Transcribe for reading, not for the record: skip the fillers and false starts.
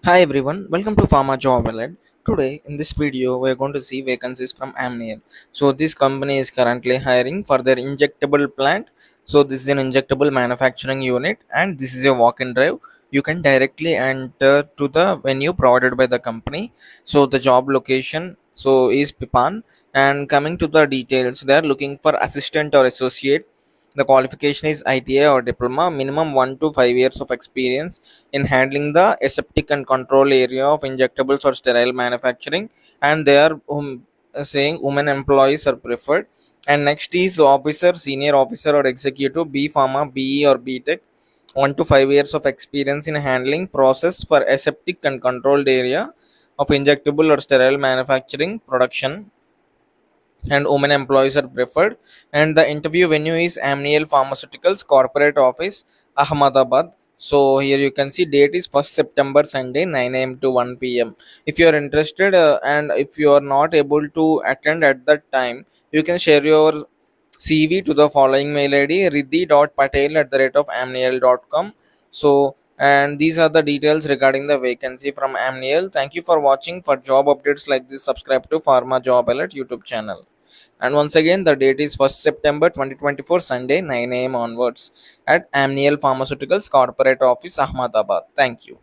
Hi everyone, welcome to Pharmajobalert. Today in this video we are going to see vacancies from Amneal. So this company is currently hiring for their injectable plant. So this is an injectable manufacturing unit and this is a walk-in drive. You can directly enter to the venue provided by the company. So the job location is Pipan, and coming to the details, they are looking for assistant or associate. The qualification is ITI or diploma, minimum 1 to 5 years of experience in handling the aseptic and control area of injectables or sterile manufacturing, and they are saying women employees are preferred. And next is officer, senior officer or executive, B.Pharma, BE or BTech, 1 to 5 years of experience in handling process for aseptic and controlled area of injectable or sterile manufacturing production, and women employees are preferred. And the interview venue is Amneal Pharmaceuticals corporate office, Ahmedabad. So here you can see date is 1st September, Sunday, 9 a.m. to 1 p.m. If you are interested, and if you are not able to attend at that time, you can share your CV to the following mail id, riddhi.patel@amneal.com. So, and these are the details regarding the vacancy from Amneal. Thank you for watching. For job updates like this, subscribe to Pharma Job Alert YouTube channel. And once again, the date is 1st September 2024, Sunday, 9 a.m. onwards at Amneal Pharmaceuticals Corporate Office, Ahmedabad. Thank you.